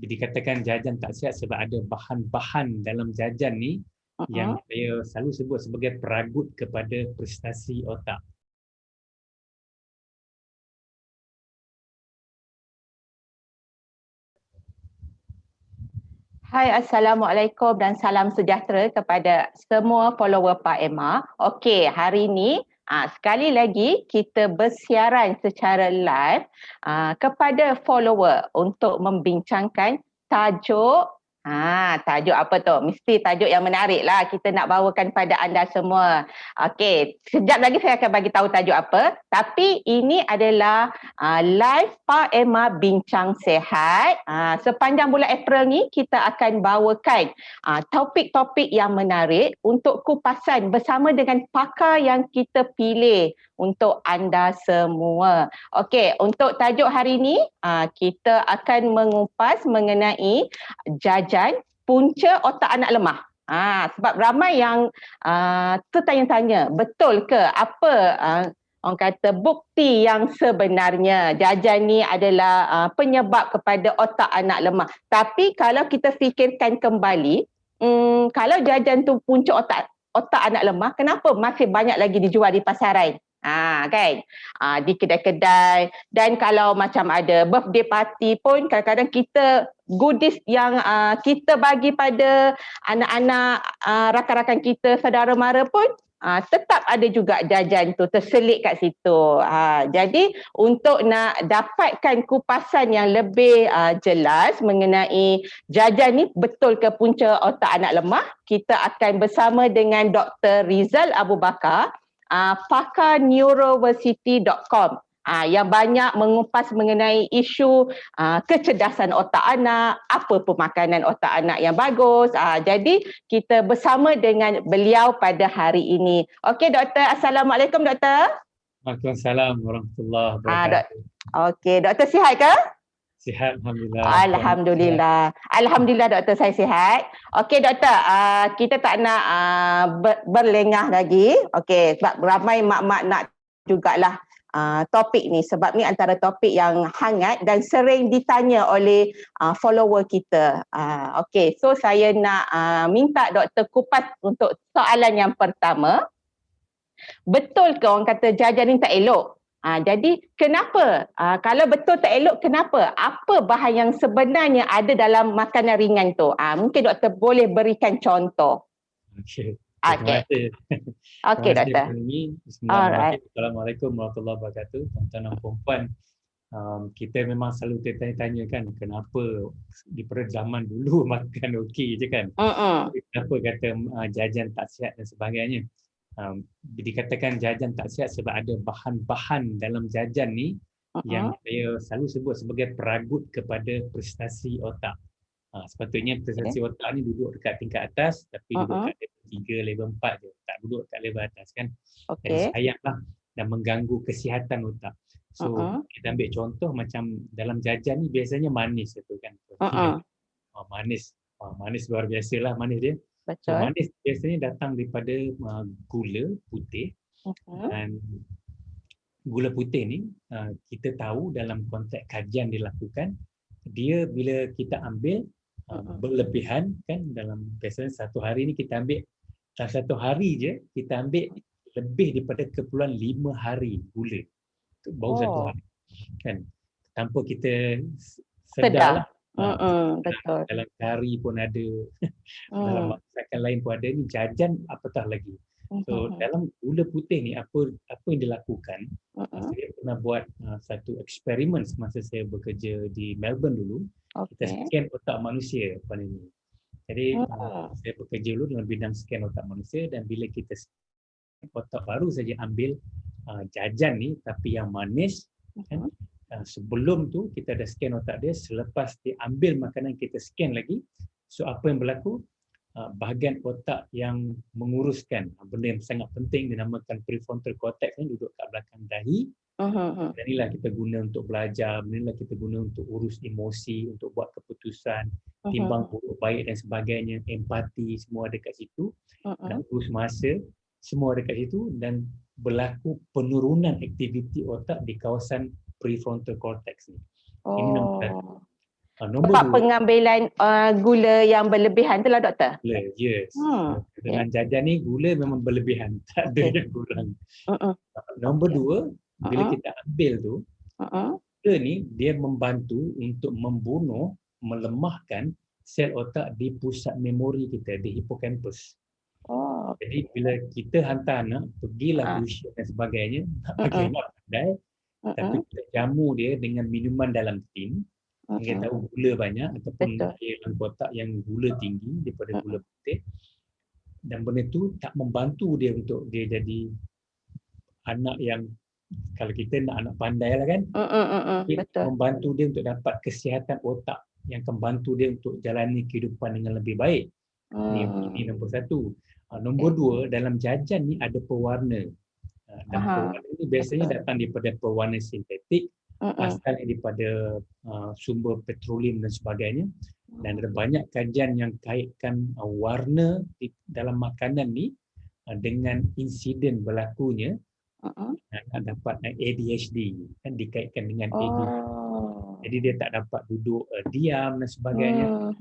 dikatakan jajan tak sihat sebab ada bahan-bahan dalam jajan ni yang saya selalu sebut sebagai peragut kepada prestasi otak. Hai, Assalamualaikum dan salam sejahtera kepada semua follower Pak Emma. Okey, hari ini sekali lagi kita bersiaran secara live kepada follower untuk membincangkan tajuk tajuk apa tu? Mesti tajuk yang menarik lah kita nak bawakan pada anda semua. Okey, sekejap lagi saya akan bagi tahu tajuk apa. Tapi ini adalah live Pak Emma Bincang Sehat. Sepanjang bulan April ni kita akan bawakan topik-topik yang menarik untuk kupasan bersama dengan pakar yang kita pilih untuk anda semua. Okey, untuk tajuk hari ini kita akan mengupas mengenai jajan punca otak anak lemah. Sebab ramai yang tertanya-tanya, betul ke apa orang kata bukti yang sebenarnya jajan ni adalah penyebab kepada otak anak lemah. Tapi kalau kita fikirkan kembali, kalau jajan tu punca otak anak lemah, kenapa masih banyak lagi dijual di pasaran? Kan? Di kedai-kedai, dan kalau macam ada birthday party pun kadang-kadang kita goodies yang kita bagi pada anak-anak, rakan-rakan kita, saudara mara pun tetap ada juga jajan tu terselit kat situ. Jadi untuk nak dapatkan kupasan yang lebih jelas mengenai jajan ni betul ke punca otak anak lemah, kita akan bersama dengan Dr. Rizal Abu Bakar, pakar neuroversity.com yang banyak mengupas mengenai isu kecerdasan otak anak, apa pemakanan otak anak yang bagus. Jadi kita bersama dengan beliau pada hari ini. Okey doktor, Assalamualaikum doktor. Waalaikumsalam warahmatullahi wabarakatuh. Okey, doktor sihat ke? Sihat, alhamdulillah. Alhamdulillah. Alhamdulillah doktor, saya sihat. Okey doktor, kita tak nak berlengah lagi. Okey, sebab ramai mak-mak nak jugalah topik ni, sebab ni antara topik yang hangat dan sering ditanya oleh follower kita. Okey, so saya nak minta doktor kupas untuk soalan yang pertama. Betul ke orang kata jajan ni tak elok? Jadi kenapa? Kalau betul tak elok, kenapa? Apa bahan yang sebenarnya ada dalam makanan ringan tu? Mungkin doktor boleh berikan contoh. Okey. Terima kasih. Okey doktor. Assalamualaikum warahmatullahi wabarakatuh. Tuan-tuan dan puan-puan, kita memang selalu tertanya-tanya kan, kenapa di zaman dulu makan okey je kan? Kenapa kata jajan tak sihat dan sebagainya? Dikatakan jajan tak sihat sebab ada bahan-bahan dalam jajan ni yang saya selalu sebut sebagai peragut kepada prestasi otak. Sepatutnya prestasi otak ni duduk dekat tingkat atas, tapi duduk kat level 3, level 4 je, tak duduk kat level atas kan. Jadi sayanglah dan mengganggu kesihatan otak. So kita ambil contoh macam dalam jajan ni biasanya manis tu kan. Manis luar biasalah manis dia. So, manis biasanya datang daripada gula putih, dan gula putih ni kita tahu dalam konteks kajian dilakukan, dia bila kita ambil berlebihan kan, dalam biasanya satu hari ni kita ambil, dalam satu hari je kita ambil lebih daripada keperluan 5 hari gula baru satu hari kan, tanpa kita sedar lah. Betul. Dalam kari pun ada, dalam masakan lain pun ada, ni jajan apatah lagi. So dalam gula putih ni apa yang dilakukan, saya pernah buat satu eksperimen semasa saya bekerja di Melbourne dulu. Kita scan otak manusia pada ni. Jadi saya bekerja dulu dalam bidang scan otak manusia, dan bila kita scan otak baru saja ambil jajan ni tapi yang manis kan, sebelum tu kita dah scan otak dia, selepas diambil makanan kita scan lagi. So apa yang berlaku? Bahagian otak yang menguruskan benda yang sangat penting dinamakan prefrontal cortex ni duduk kat belakang dahi. Dan inilah kita guna untuk belajar, inilah kita guna untuk urus emosi, untuk buat keputusan, timbang buruk baik dan sebagainya, empati, semua ada kat situ. Dan urus masa, semua ada kat situ, dan berlaku penurunan aktiviti otak di kawasan prefrontal cortex ni. Ini nombor satu. Nombor Sebab 2, pengambilan gula yang berlebihan tu lah doktor. gula. Yes. Yeah. Dalam jajan ni gula memang berlebihan, tak ada Okay. yang kurang. Mm-mm. Nombor Okay. 2, bila kita ambil tu, Mm-mm. gula ni dia membantu untuk membunuh, melemahkan sel otak di pusat memori kita, di hippocampus. Oh. Jadi bila kita hantar anak pergilah tuition dan sebagainya, tak bagi anak pandai, tapi kita jamu dia dengan minuman dalam tin, dia tahu gula banyak ataupun air dalam kotak yang gula tinggi daripada gula putih, dan benda tu tak membantu dia untuk dia jadi anak yang, kalau kita nak anak pandai lah kan, Betul. membantu dia untuk dapat kesihatan otak yang akan bantu dia untuk jalani kehidupan dengan lebih baik. Ini nombor 1. Nombor 2, dalam jajan ni ada pewarna. Dan pewarna ni biasanya datang daripada pewarna sintetik, asalnya daripada sumber petroleum dan sebagainya. Dan ada banyak kajian yang kaitkan warna di dalam makanan ni dengan insiden berlakunya nak dapat ADHD, kan dikaitkan dengan ADHD. Jadi dia tak dapat duduk diam dan sebagainya,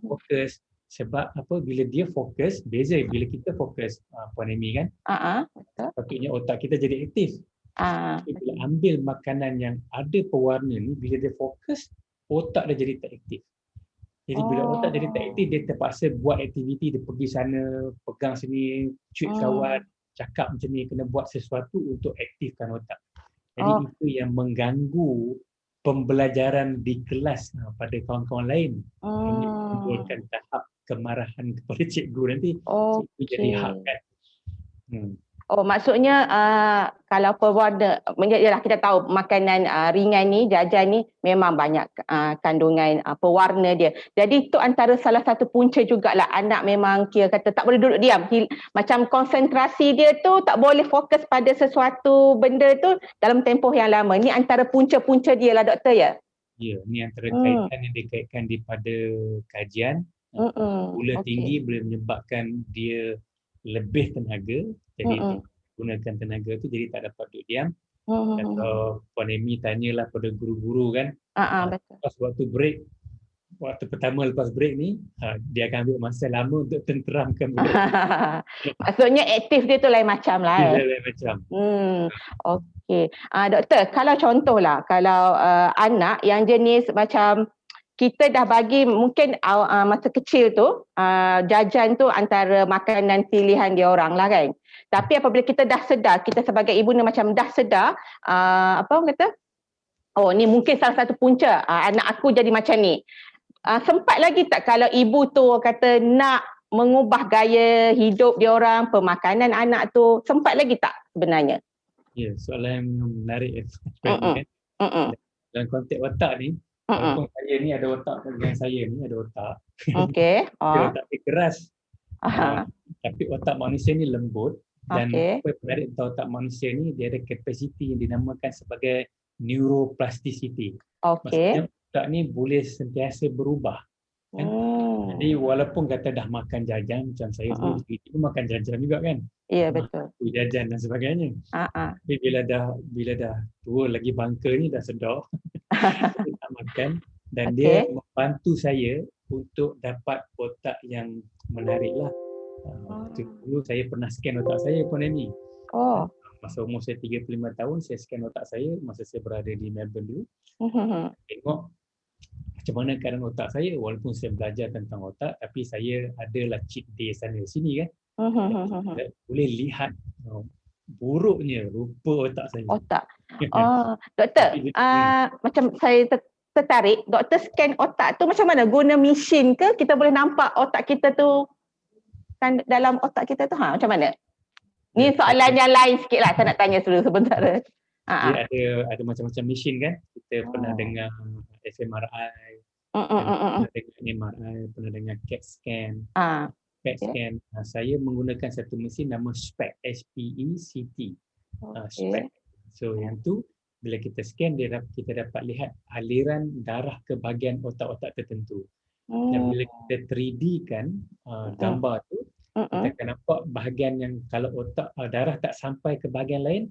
fokus. Sebab apa, bila dia fokus, beza bila kita fokus Puan Amy kan, sepatutnya otak kita jadi aktif. Tapi bila ambil makanan yang ada pewarna ni, bila dia fokus, otak dia jadi tak aktif. Jadi bila otak jadi tak aktif, dia terpaksa buat aktiviti, dia pergi sana, pegang sini, cuit kawan, cakap macam ni, kena buat sesuatu untuk aktifkan otak. Jadi itu yang mengganggu pembelajaran di kelas pada kawan-kawan lain. Ini menimbulkan tahap kemarahan kepada cikgu nanti. Cikgu jadi hakkan. Maksudnya kalau pewarna, yalah kita tahu makanan ringan ni, jajan ni memang banyak kandungan pewarna dia. Jadi itu antara salah satu punca jugalah anak memang kira kata tak boleh duduk diam. Macam konsentrasi dia tu tak boleh fokus pada sesuatu benda tu dalam tempoh yang lama. Ni antara punca-punca dia lah doktor ya? Ya, ni antara kaitan yang dikaitkan daripada kajian. Gula tinggi boleh menyebabkan dia lebih tenaga, jadi gunakan tenaga tu jadi tak dapat duduk diam. Kalau Puan Amy tanyalah pada guru-guru kan, betul. pas waktu break, waktu pertama lepas break ni, dia akan ambil masa lama untuk tenteramkan budak. Maksudnya aktif dia tu lain macam lah. Lain macam. Okey. Doktor, kalau contohlah, kalau anak yang jenis macam kita dah bagi mungkin masa kecil tu jajan tu antara makanan pilihan dia orang lah kan. Tapi apabila kita dah sedar, kita sebagai ibu ni macam dah sedar apa orang kata, ni mungkin salah satu punca anak aku jadi macam ni. Sempat lagi tak kalau ibu tu kata nak mengubah gaya hidup dia orang, pemakanan anak tu, sempat lagi tak sebenarnya? Ya, soalan yang menarik kan. Dalam konteks otak ni, walaupun saya ni ada otak, dengan saya ni ada otak. Okey. Otak dia keras. Tapi otak manusia ni lembut. Dan apa yang menarik tentang otak manusia ni, dia ada kapasiti yang dinamakan sebagai neuroplasticity. Maksudnya otak ni boleh sentiasa berubah. Kan? Jadi walaupun kata dah makan jajan, macam saya dulu pun makan jajan juga kan. Ya, betul. Jajan dan sebagainya. Tapi bila dah tua lagi bangka ni dah sedar, saya tak makan. Dan dia membantu saya untuk dapat otak yang menarik lah. Dulu saya pernah scan otak saya Puan Amy. Masa umur saya 35 tahun, saya scan otak saya masa saya berada di Melbourne dulu. Tengok macam mana keadaan otak saya, walaupun saya belajar tentang otak, tapi saya adalah cheat day sana sini kan. Boleh lihat buruknya rupa otak saya. Doktor, macam saya tertarik, doktor scan otak tu macam mana? Guna mesin ke? Kita boleh nampak otak kita tu kan dalam otak kita tu macam mana? Ni soalan yang lain sikit lah, saya nak tanya dulu sebentar. Dia ada macam-macam mesin kan. Kita pernah dengar fMRI, pernah dengar MRI, pernah dengar CAT scan. CAT scan. Saya menggunakan satu mesin nama SPECT, SPECT. SPECT. So yang tu bila kita scan, kita dapat lihat aliran darah ke bahagian otak-otak tertentu. Dan bila kita 3D kan gambar tu, kita akan nampak bahagian yang kalau otak darah tak sampai ke bahagian lain,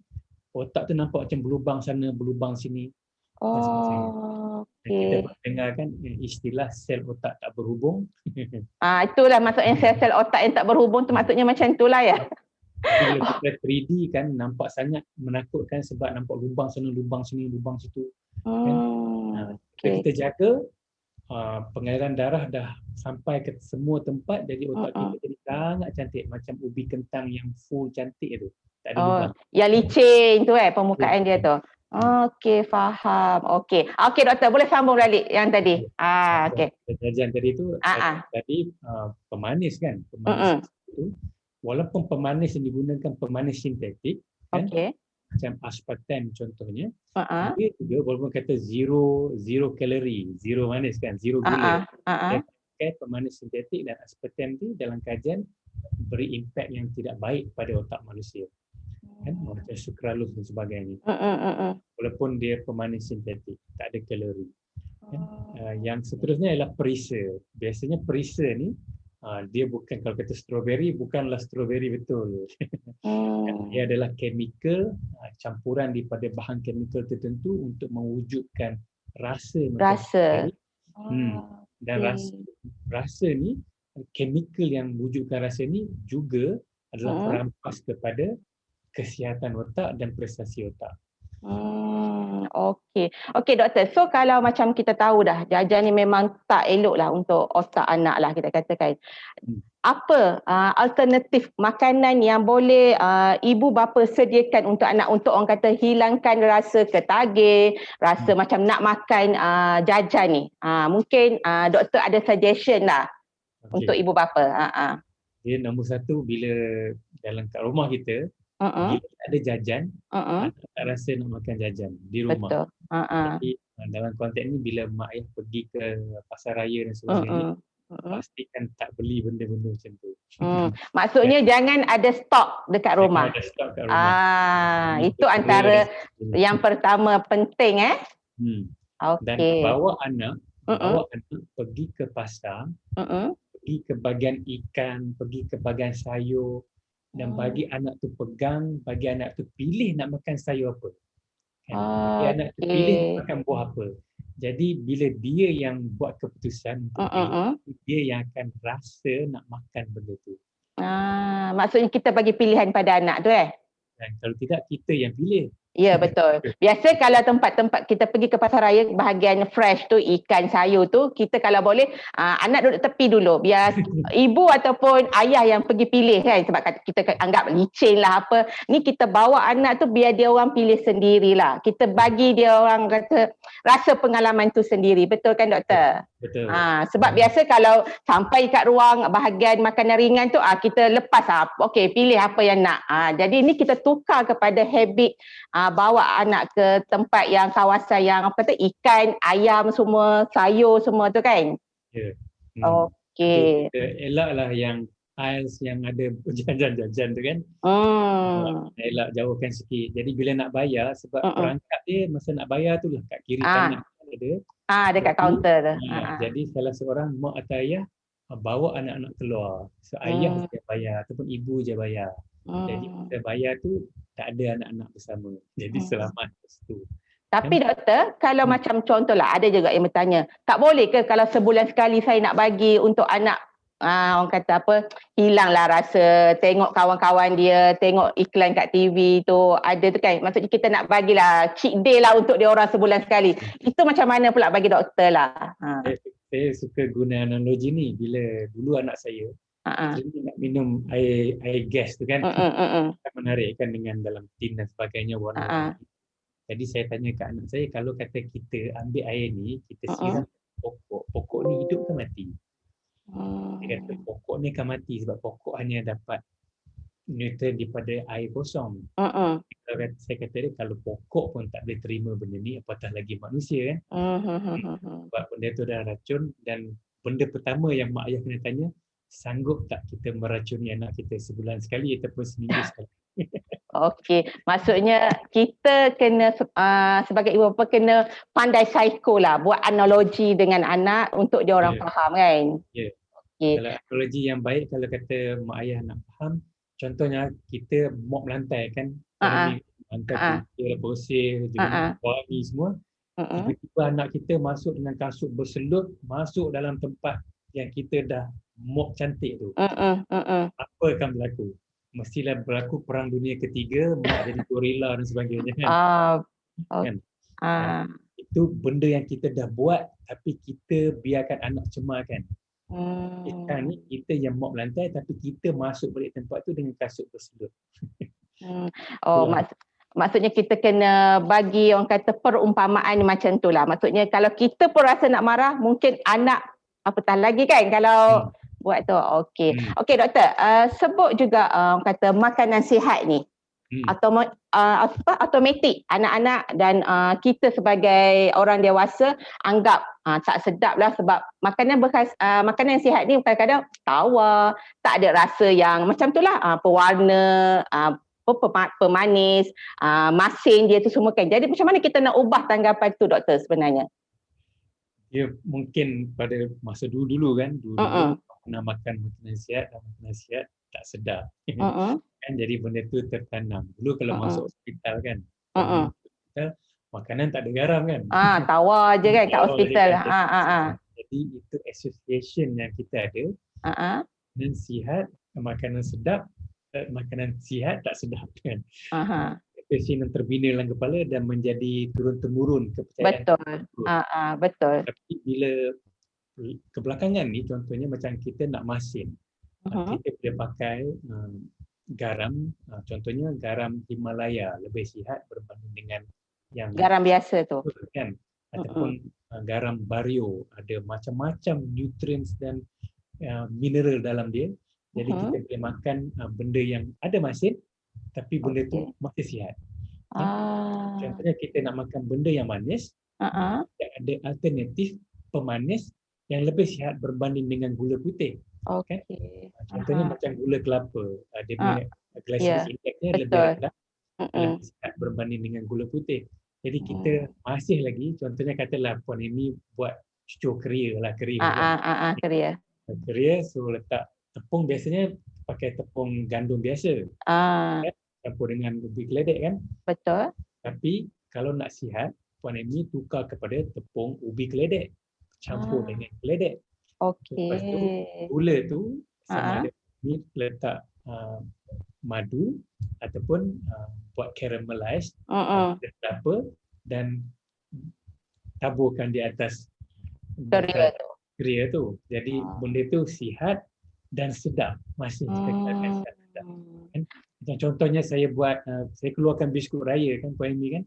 otak tu nampak macam berlubang sana, berlubang sini. masing-masing. Oh, Dan kita okey. pernah dengar kan istilah sel otak tak berhubung. Itulah maksudnya sel-sel otak yang tak berhubung tu maksudnya macam itulah ya. Jadi kalau kita 3D kan nampak sangat menakutkan sebab nampak lubang sana, lubang sini, lubang situ. Kan? Kalau Okey. kita jaga pengaliran darah dah sampai ke semua tempat, jadi otak kita jadi sangat cantik macam ubi kentang yang full cantik tu, tak ada lubang. Yang licin tu permukaan dia tu. Okey, faham. Okey. Okey doktor, boleh sambung balik yang tadi. Okey. Jajan tadi tu tadi pemanis kan, pemanis itu walaupun pemanis yang digunakan pemanis sintetik kan, macam aspartam contohnya, dia juga walaupun kata zero kalori, zero manis kan, zero gula, dia pakai pemanis sintetik dan aspartam tu dalam kajian beri impak yang tidak baik pada otak manusia kan, macam sukralose dan sebagainya. Walaupun dia pemanis sintetik, tak ada kalori kan. Yang seterusnya ialah perisa. Biasanya perisa ni dia bukan, kalau kata strawberry, bukanlah strawberry betul. Dia adalah chemical, campuran daripada bahan chemical tertentu untuk mewujudkan rasa macam strawberry. Dan rasa ni, chemical yang wujudkan rasa ni juga adalah perampas kepada kesihatan otak dan prestasi otak. Okey. Okey doktor, so kalau macam kita tahu dah jajan ni memang tak elok lah untuk otak anak lah kita katakan. Apa alternatif makanan yang boleh ibu bapa sediakan untuk anak, untuk orang kata hilangkan rasa ketagih, rasa macam nak makan jajan ni. Mungkin doktor ada suggestion lah untuk ibu bapa. Dia nombor satu, bila dalam kat rumah kita, bila ada jajan, anak tak rasa nak makan jajan di rumah. Jadi dalam konteks ni, bila mak ayah pergi ke pasar raya dan sebagainya, pastikan tak beli benda-benda macam tu. Maksudnya jangan ada stok dekat rumah. Jangan ada stok kat rumah. Itu antara yang pertama penting Dan bawa anak pergi ke pasar, pergi ke bahagian ikan, pergi ke bahagian sayur, dan bagi anak tu pegang, bagi anak tu pilih nak makan sayur apa. Bagi anak tu pilih nak makan buah apa. Jadi bila dia yang buat keputusan, dia yang akan rasa nak makan benda tu. Maksudnya kita bagi pilihan pada anak tu Dan kalau tidak, kita yang pilih. Ya, betul. Biasa kalau tempat-tempat kita pergi ke pasar raya, bahagian fresh tu, ikan, sayur tu, kita kalau boleh anak duduk tepi dulu, biar ibu ataupun ayah yang pergi pilih kan, sebab kita anggap licin lah apa. Ni kita bawa anak tu biar dia orang pilih sendirilah. Kita bagi dia orang kata rasa pengalaman tu sendiri. Betul kan doktor? Betul. Sebab biasa kalau sampai kat ruang bahagian makanan ringan tu, kita lepas okey, pilih apa yang nak. Jadi ni kita tukar kepada habit bawa anak ke tempat yang kawasan yang apa kata ikan, ayam semua, sayur semua tu kan. Ya. Okey. Kita elaklah yang aisle yang ada jajan-jajan tu kan. Elak jauhkan sikit. Jadi bila nak bayar, sebab perangkat dia masa nak bayar tu lah kat kiri kanan ada. Dekat kaunter tu. Jadi salah seorang mak atau ayah bawa anak-anak keluar. So ayah je bayar ataupun ibu je bayar. Jadi kita bayar tu tak ada anak-anak bersama. Jadi selamat kat situ. Tapi doktor, kalau macam contohlah ada juga yang bertanya, tak boleh ke kalau sebulan sekali saya nak bagi untuk anak orang kata apa, hilanglah rasa tengok kawan-kawan dia, tengok iklan kat TV tu, ada tu kan. Maksudnya kita nak bagilah cheat day lah untuk dia orang sebulan sekali. Itu macam mana pula bagi doktor lah? Saya suka guna analogi ni. Bila dulu anak saya nak minum air gas tu kan, menarik kan dengan dalam tin dan sebagainya warna. Jadi saya tanya kat anak saya, kalau kata kita ambil air ni, kita siram pokok ni hidup ke mati? Dia kata pokok ni akan mati sebab pokok hanya dapat nutrien daripada air kosong. Saya kata dia, kalau pokok pun tak boleh terima benda ni, apatah lagi manusia kan. Sebab benda tu dah racun. Dan benda pertama yang mak ayah kena tanya, sanggup tak kita meracuni anak kita sebulan sekali ataupun seminggu sekali? Okey, maksudnya kita kena sebagai ibu bapa kena pandai psycho lah, buat analogi dengan anak untuk dia orang faham kan. Kalau analogi yang baik, kalau kata mak ayah nak faham, contohnya kita mop lantai kan, lantai kita bersih, wangi semua. Tiba-tiba anak kita masuk dengan kasut berselut, masuk dalam tempat yang kita dah mop cantik tu. Apa akan berlaku? Mestilah berlaku perang dunia ketiga, mak jadi gorila dan sebagainya kan. Kan? Itu benda yang kita dah buat tapi kita biarkan anak cemar kan. Sekarang ni kita yang mop lantai tapi kita masuk balik tempat tu dengan kasut berselut. Maksudnya kita kena bagi orang kata perumpamaan macam tu lah. Maksudnya kalau kita pun rasa nak marah, mungkin anak apatah lagi kan kalau buat tu. Okey. Okey doktor, sebut juga orang kata makanan sihat ni. Atau automatik anak-anak dan kita sebagai orang dewasa anggap tak sedap lah sebab makanan makanan sihat ni kadang-kadang tawar, tak ada rasa yang macam tu lah, pewarna, pemanis, masin dia tu semua kan. Jadi macam mana kita nak ubah tanggapan tu doktor sebenarnya? Ya mungkin pada masa dulu-dulu kan, dulu pernah makan makanan sihat dan makanan sihat tak sedap. Kan jadi benda tu tertanam. Dulu kalau masuk hospital kan, hospital, makanan tak ada garam kan. Tawar je kan kat hospital. Jadi itu association yang kita ada. Makanan sihat, makanan sedap, makanan sihat tak sedap kan. Association yang terbina dalam kepala dan menjadi turun-temurun kepercayaan. Betul. Tapi bila kebelakangan ni contohnya macam kita nak masin. Kita boleh pakai garam, contohnya garam Himalaya lebih sihat berbanding dengan yang garam biasa tu kan, ataupun garam Bario, ada macam-macam nutrients dan mineral dalam dia. Jadi kita boleh makan benda yang ada masin tapi benda tu masih sihat. Contohnya kita nak makan benda yang manis, ada alternatif pemanis yang lebih sihat berbanding dengan gula putih. Kan? Contohnya macam gula kelapa, dia punya glycemic indexnya lebih rendah, lebih sihat berbanding dengan gula putih. Jadi kita masih lagi, contohnya katalah Puan Amy buat cucur keria lah, keria. So letak tepung, biasanya pakai tepung gandum biasa. Kan? Campur dengan ubi keledek kan? Betul. Tapi kalau nak sihat, Puan Amy tukar kepada tepung ubi keledek campur dengan keledek. Lepas tu gula tu sama ada ni letak madu ataupun buat caramelize kelapa dan taburkan di atas keria tu. Jadi benda tu sihat dan sedap, masih kekal sihat dan sedap. Kan? Macam contohnya saya buat, saya keluarkan biskut raya kan Puan Amy kan.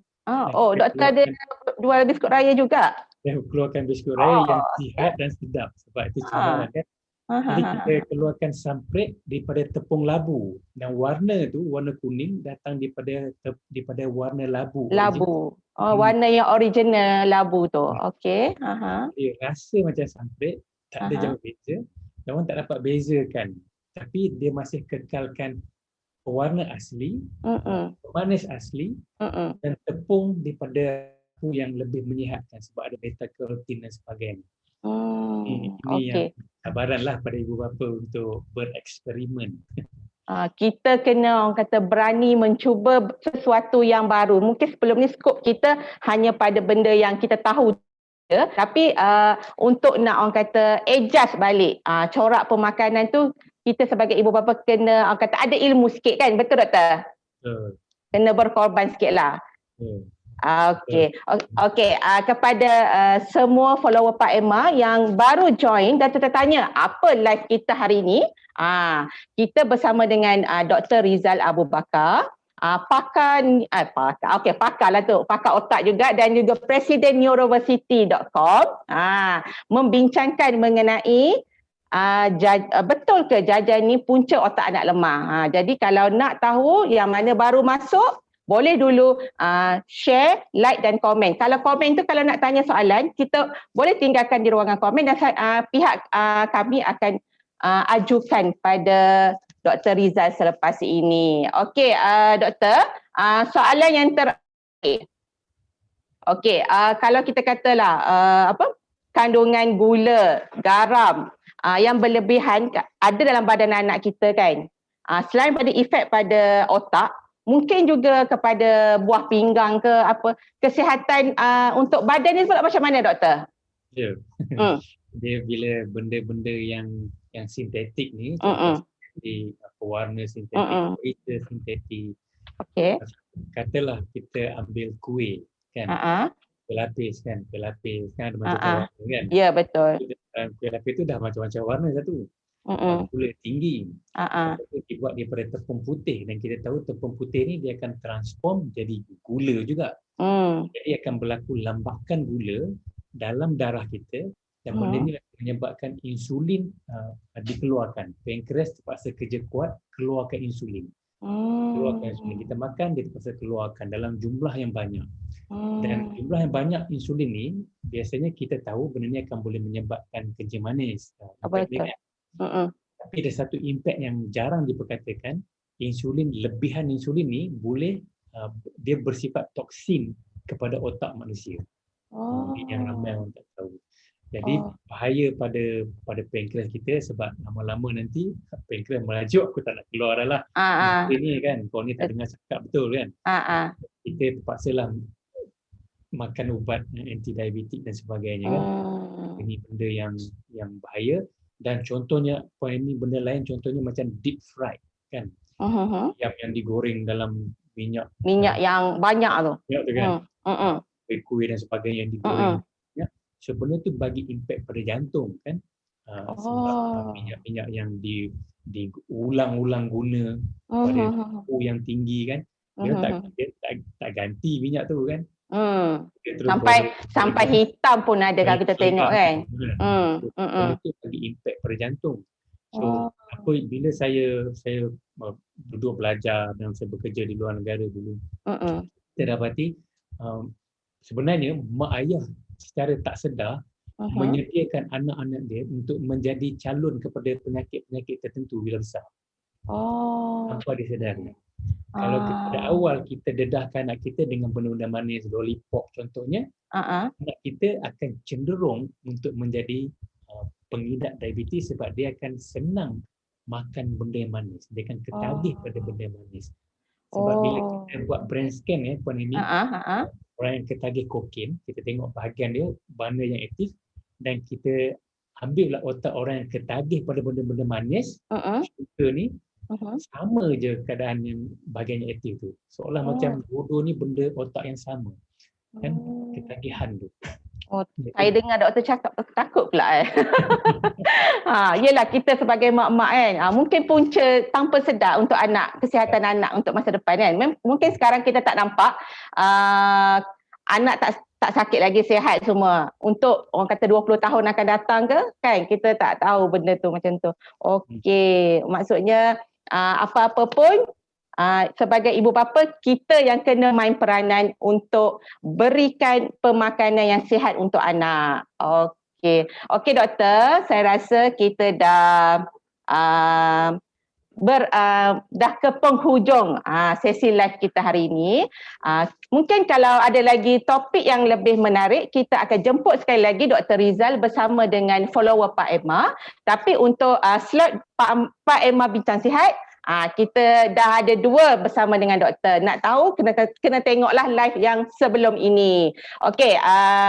Doktor ada jual biskut raya juga? Saya keluarkan biskut raya yang sihat dan sedap sebab itu cabaran kan. Jadi kita keluarkan samprit daripada tepung labu dan warna tu warna kuning datang daripada warna labu. Warna yang original labu tu. Okey. Dia rasa macam samprit, tak ada jauh beza. Orang tak dapat bezakan. Tapi dia masih kekalkan warna asli, pemanis asli dan tepung daripada yang lebih menyihatkan sebab ada beta karotin dan sebagainya. Ini yang cabaranlah pada ibu bapa untuk bereksperimen. Kita kena orang kata berani mencuba sesuatu yang baru. Mungkin sebelum ni skop kita hanya pada benda yang kita tahu. Tapi untuk nak orang kata adjust balik corak pemakanan tu, kita sebagai ibu bapa kena orang kata ada ilmu sikit kan, betul doktor? Kena berkorban sikit lah. Okey, kepada semua follower Pak Emma yang baru join dan tertanya apa live kita hari ini, kita bersama dengan Dr. Rizal Abu Bakar, pakar lah tu, pakar otak juga dan juga Presiden Neuroversity.com, membincangkan mengenai betul ke jajan ni punca otak anak lemah. Jadi kalau nak tahu yang mana baru masuk, boleh dulu share, like dan komen. Kalau komen tu kalau nak tanya soalan, kita boleh tinggalkan di ruangan komen dan pihak kami akan ajukan pada Dr. Rizal selepas ini. Okey, doktor, soalan yang terakhir. Okey, kalau kita katalah kandungan gula, garam yang berlebihan ada dalam badan anak kita kan. Selain pada efek pada otak, mungkin juga kepada buah pinggang ke apa, kesihatan untuk badan ni pula macam mana doktor? Ya. Dia bila benda-benda yang sintetik ni, di pewarna sintetik, warna sintetik. Okey. Katalah kita ambil kuih kan. Kuih lapis kan ada macam-macam warna kan. Ya, betul. Kuih lapis tu dah macam-macam warna satu. Gula tinggi. Dibuat daripada tepung putih dan kita tahu tepung putih ni dia akan transform jadi gula juga. Jadi akan berlaku lambakan gula dalam darah kita dan benda ni menyebabkan insulin dikeluarkan. Pankreas terpaksa kerja kuat keluarkan insulin. Keluarkan insulin. Kita makan dia terpaksa keluarkan dalam jumlah yang banyak. Dan jumlah yang banyak insulin ni biasanya kita tahu benda ni akan boleh menyebabkan kencing manis. Betul. Tapi ada satu impak yang jarang diperkatakan, lebihan insulin ni boleh dia bersifat toksin kepada otak manusia. Yang ramai orang tak tahu. Jadi bahaya pada pankreas kita sebab lama-lama nanti pankreas merajuk, aku tak nak keluar dah lah. Ini kan, kau ni tak dengar cakap betul kan. Kita terpaksalah makan ubat anti-diabetik dan sebagainya kan. Ini benda yang bahaya. Dan contohnya, poin ni benda lain contohnya macam deep fried kan. Yang digoreng dalam minyak yang banyak tu. Minyak tu kan. Kuih dan sebagainya yang digoreng. So benda tu bagi impak pada jantung kan. Sebab minyak-minyak yang diulang-ulang guna pada suhu yang tinggi kan. Dia tak ganti minyak tu kan. Sampai hitam pun ada kalau kita tengok kan. Itu bagi impak pada jantung. So bila saya duduk belajar dan saya bekerja di luar negara dulu, kita dapati sebenarnya mak ayah secara tak sedar menyediakan anak-anak dia untuk menjadi calon kepada penyakit-penyakit tertentu bila besar. Tanpa disedari. Kalau pada awal kita dedahkan anak kita dengan benda-benda manis, lollipop contohnya, anak kita akan cenderung untuk menjadi pengidap diabetes sebab dia akan senang makan benda yang manis. Dia akan ketagih pada benda yang manis. Sebab bila kita buat brain scan Puan Amy, orang yang ketagih kokain, kita tengok bahagian dia, mana yang aktif dan kita ambillah otak orang yang ketagih pada benda-benda manis, sugar ni, sama je keadaan yang bahagian yang aktif tu. Seolah macam dua-dua ni benda otak yang sama. Kan? Ketagihan tu. Saya dengar doktor cakap takut pula yelah kita sebagai mak-mak kan, mungkin punca tanpa sedar untuk anak, kesihatan anak untuk masa depan kan. Mungkin sekarang kita tak nampak anak tak sakit lagi, sihat semua. Untuk orang kata 20 tahun akan datang ke kan, kita tak tahu benda tu macam tu. Okey, maksudnya apa-apa pun sebagai ibu bapa, kita yang kena main peranan untuk berikan pemakanan yang sihat untuk anak. Okey doktor, saya rasa kita dah dah ke penghujung sesi live kita hari ini. Mungkin kalau ada lagi topik yang lebih menarik, kita akan jemput sekali lagi Dr. Rizal bersama dengan follower Pak Emma. Tapi untuk slot Pak Emma Bincang Sihat, kita dah ada 2 bersama dengan doktor. Nak tahu, kena tengoklah live yang sebelum ini. Okey,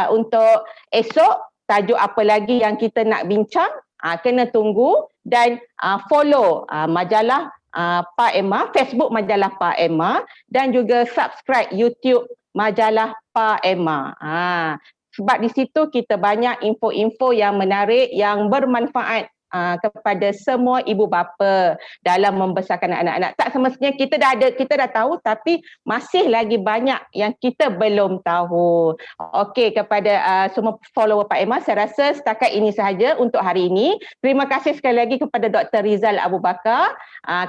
untuk esok, tajuk apa lagi yang kita nak bincang, kena tunggu dan follow majalah Pak Emma, Facebook majalah Pak Emma dan juga subscribe YouTube majalah Pak Emma. Sebab di situ kita banyak info-info yang menarik, yang bermanfaat kepada semua ibu bapa dalam membesarkan anak-anak. Tak semestinya kita dah tahu, tapi masih lagi banyak yang kita belum tahu. Okey, kepada semua follower Pak Emma, saya rasa setakat ini sahaja untuk hari ini. Terima kasih sekali lagi kepada Dr. Rizal Abu Bakar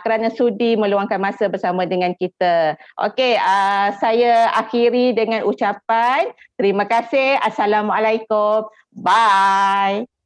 kerana sudi meluangkan masa bersama dengan kita. Okey, saya akhiri dengan ucapan terima kasih. Assalamualaikum. Bye.